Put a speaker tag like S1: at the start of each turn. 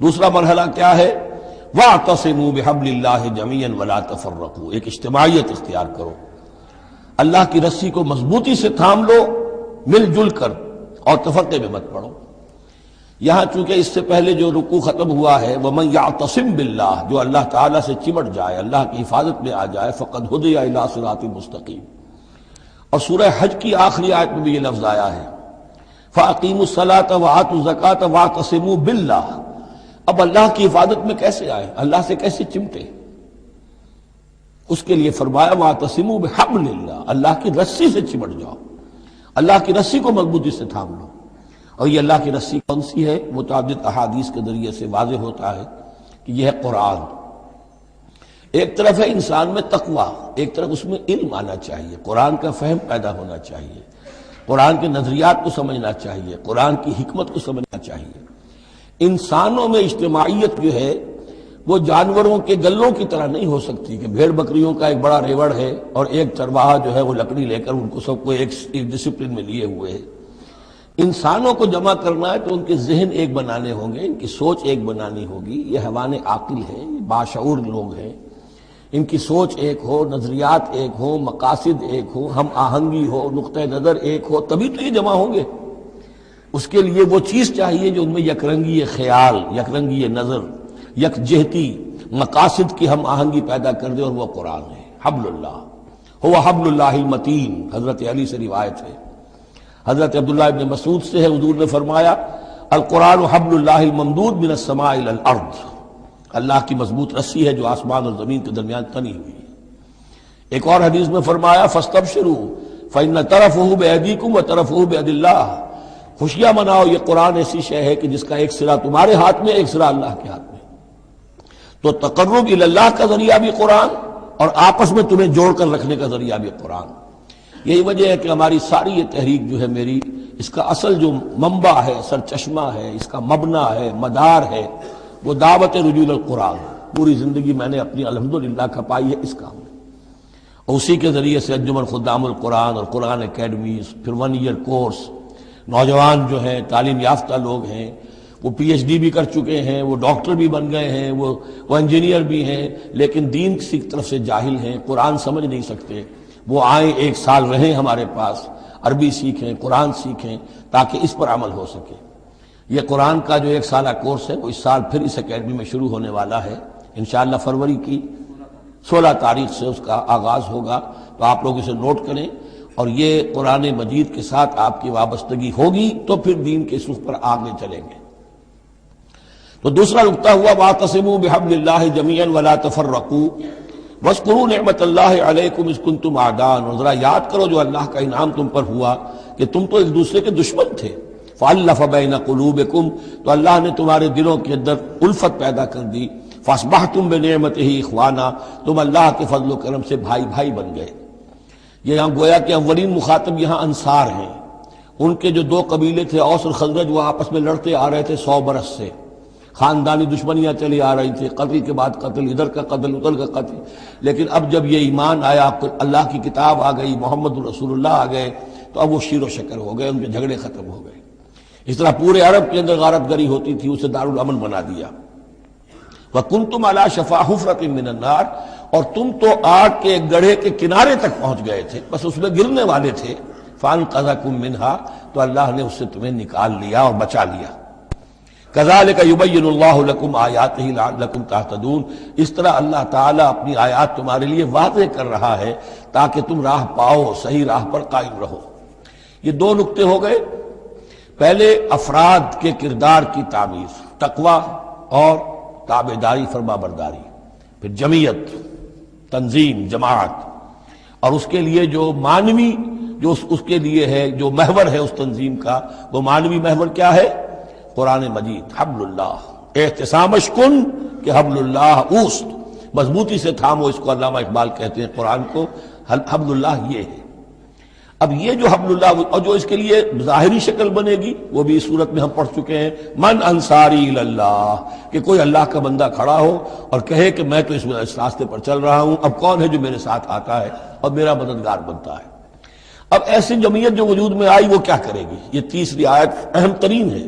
S1: دوسرا مرحلہ کیا ہے؟ وَاعْتَصِمُوا بِحَبْلِ اللَّهِ جَمِيعًا وَلَا تَفَرَّقُوا، ایک اجتماعیت اختیار کرو، اللہ کی رسی کو مضبوطی سے تھام لو، مل جل کر، اور تفرقے میں مت پڑو۔ یہاں چونکہ اس سے پہلے جو رکوع ختم ہوا ہے وَمَن يَعْتَصِم بِاللَّهِ، جو اللہ تعالیٰ سے چمٹ جائے، اللہ کی حفاظت میں آ جائے، فَقَدْ هُدِيَ إِلَىٰ صِرَاطٍ مُسْتَقِيمٍ۔ اور سورہ حج کی آخری آیت میں بھی یہ لفظ آیا ہے فَأَقِیمُوا الصَّلَاةَ وَآتُوا الزَّکَاةَ وَاعْتَصِمُوا بِاللَّهِ۔ اب اللہ کی حفاظت میں کیسے آئے، اللہ سے کیسے چمٹے؟ اس کے لیے فرمایا وَاعْتَصِمُوا بِحَبْلِ اللَّهِ، اللہ کی رسی سے چمٹ جاؤ، اللہ کی رسی کو مضبوطی سے تھام لو۔ اور یہ اللہ کی رسی کون سی ہے؟ متعدد احادیث کے ذریعے سے واضح ہوتا ہے کہ یہ ہے قرآن۔ ایک طرف ہے انسان میں تقویٰ، ایک طرف اس میں علم آنا چاہیے، قرآن کا فہم پیدا ہونا چاہیے، قرآن کے نظریات کو سمجھنا چاہیے، قرآن کی حکمت کو سمجھنا چاہیے۔ انسانوں میں اجتماعیت جو ہے وہ جانوروں کے گلوں کی طرح نہیں ہو سکتی کہ بھیڑ بکریوں کا ایک بڑا ریوڑ ہے اور ایک چرواہا جو ہے وہ لکڑی لے کر ان کو سب کو ایک ڈسپلن میں لیے ہوئے ہے۔ انسانوں کو جمع کرنا ہے تو ان کے ذہن ایک بنانے ہوں گے، ان کی سوچ ایک بنانی ہوگی۔ یہ حیوان عاقل ہیں، یہ باشعور لوگ ہیں، ان کی سوچ ایک ہو، نظریات ایک ہو، مقاصد ایک ہو، ہم آہنگی ہو، نقطہ نظر ایک ہو، تبھی تو یہ جمع ہوں گے۔ اس کے لیے وہ چیز چاہیے جو ان میں یکرنگی خیال، یکرنگی نظر، یکجہتی مقاصد کی ہم آہنگی پیدا کر دے، اور وہ قرآن ہے۔ حبل اللہ هو حبل اللہ المتین، حضرت علی سے روایت ہے، حضرت عبداللہ ابن مسعود سے ہے، حضور نے فرمایا القرآن حبل اللہ الممدود من السماء الى الارض، اللہ کی مضبوط رسی ہے جو آسمان اور زمین کے درمیان تنی ہوئی ہے۔ ایک اور حدیث میں فرمایا فاستبشروا فإن طرفه بأيديكم وطرفه بيد اللہ، خوشیاں مناؤ، یہ قرآن ایسی شے ہے کہ جس کا ایک سرا تمہارے ہاتھ میں، ایک سرا اللہ کے ہاتھ میں۔ تو تقرب الی اللہ کا ذریعہ بھی قرآن، اور آپس میں تمہیں جوڑ کر رکھنے کا ذریعہ بھی قرآن۔ یہی وجہ ہے کہ ہماری ساری یہ تحریک جو ہے میری، اس کا اصل جو منبع ہے، سرچشمہ ہے، اس کا مبنی ہے، مدار ہے، وہ دعوت رجوع القرآن۔ پوری زندگی میں نے اپنی الحمدللہ کھپائی ہے اس کام میں، اور اسی کے ذریعے سے انجمن خدام القرآن اور قرآن اکیڈمیز، پھر 1 ایئر کورس، نوجوان جو ہیں تعلیم یافتہ لوگ ہیں، وہ پی ایچ ڈی بھی کر چکے ہیں، وہ ڈاکٹر بھی بن گئے ہیں، وہ انجینئر بھی ہیں، لیکن دین کی طرف سے جاہل ہیں، قرآن سمجھ نہیں سکتے۔ وہ آئیں، 1 سال رہیں ہمارے پاس، عربی سیکھیں، قرآن سیکھیں، تاکہ اس پر عمل ہو سکے۔ یہ قرآن کا جو 1 سالہ کورس ہے وہ اس سال پھر اس اکیڈمی میں شروع ہونے والا ہے، انشاءاللہ فروری کی 16 تاریخ سے اس کا آغاز ہوگا، تو آپ لوگ اسے نوٹ کریں، اور یہ قرآن مجید کے ساتھ آپ کی وابستگی ہوگی تو پھر دین کے سوکھ پر آگے چلیں گے۔ تو دوسرا نقطہ ہوا وَاعْتَصِمُوا بِحَبْلِ اللَّهِ جَمِيعًا وَلَا تَفَرَّقُوا وَاذْكُرُوا نِعْمَةَ اللَّهِ عَلَيْكُمْ إِذْ كُنْتُمْ أَعْدَاءً، اور ذرا یاد کرو جو اللہ کا انعام تم پر ہوا کہ تم تو ایک دوسرے کے دشمن تھے۔ فَأَلَّفَ بَيْنَ قُلُوبِكُمْ، تو اللہ نے تمہارے دلوں کے اندر الفت پیدا کر دی۔ فَأَصْبَحْتُمْ بِنِعْمَتِهِ إِخْوَانًا، تم اللہ کے فضل و کرم سے بھائی بھائی بن گئے۔ یہ یہاں گویا کہ اولین مخاطب یہاں انصار ہیں، ان کے جو 2 قبیلے تھے اوس اور خزرج، وہ آپس میں لڑتے آ رہے تھے 100 برس سے، خاندانی دشمنیاں چلی آ رہی تھی، قتل کے بعد قتل، ادھر کا قتل ادھر کا قتل۔ لیکن اب جب یہ ایمان آیا، اللہ کی کتاب آ گئی، محمد رسول اللہ آ گئے، تو اب وہ شیر و شکر ہو گئے، ان کے جھگڑے ختم ہو گئے۔ اس طرح پورے عرب کے اندر غارت گری ہوتی تھی، اسے دارالامن بنا دیا۔ وَكُنْتُمْ عَلَىٰ شَفَا حُفْرَةٍ مِّنَ النَّارِ، اور تم تو آگ کے گڑھے کے کنارے تک پہنچ گئے تھے، بس اس میں گرنے والے تھے۔ فَأَنْقَذَكُم مِّنْهَا، تو اللہ نے اس سے تمہیں نکال لیا اور بچا لیا۔ كَذَلِكَ يُبَيِّنُ اللَّهُ لَكُمْ آيَاتِهِ لَعَلَّكُمْ تَهْتَدُونَ، اس طرح اللہ تعالیٰ اپنی آیات تمہارے لیے واضح کر رہا ہے تاکہ تم راہ پاؤ، صحیح راہ پر قائم رہو۔ یہ 2 نقطے ہو گئے، پہلے افراد کے کردار کی تعمیر، تقوی اور تابعداری، فرما برداری، پھر جمعیت، تنظیم، جماعت، اور اس کے لیے جو معنوی جو اس کے لیے ہے، جو محور ہے اس تنظیم کا، وہ معنوی محور کیا ہے؟ قرآن مجید، حبل اللہ، احتسامش کن کہ حبل اللہ اوست، مضبوطی سے تھامو، اس کو علامہ اقبال کہتے ہیں قرآن کو، حبل اللہ یہ ہے۔ اب یہ جو حبل اللہ، اور جو اس کے لیے ظاہری شکل بنے گی وہ بھی اس صورت میں ہم پڑھ چکے ہیں، من انصاری اللہ، کہ کوئی اللہ کا بندہ کھڑا ہو اور کہے کہ میں تو اس راستے پر چل رہا ہوں، اب کون ہے جو میرے ساتھ آتا ہے اور میرا مددگار بنتا ہے۔ اب ایسی جمعیت جو وجود میں آئی وہ کیا کرے گی؟ یہ تیسری آیت اہم ترین ہے۔